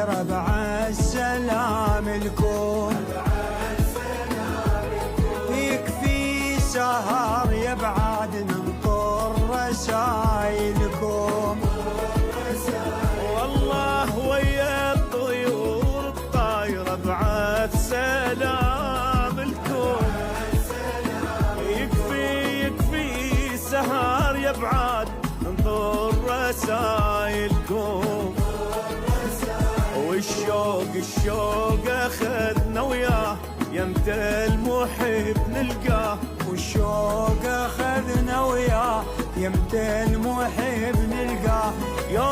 ربع السلام لكم، يكفي سهر يبعد ننطر رسايلكم. والله ويا الطيور الطايرة بعث سلام لكم، يكفي سهر يبعد ننطر رسايلكم. والشوق اخذنا وياه يمت المحب نلقاه، والشوق اخذنا وياه يمت المحب نلقاه. يا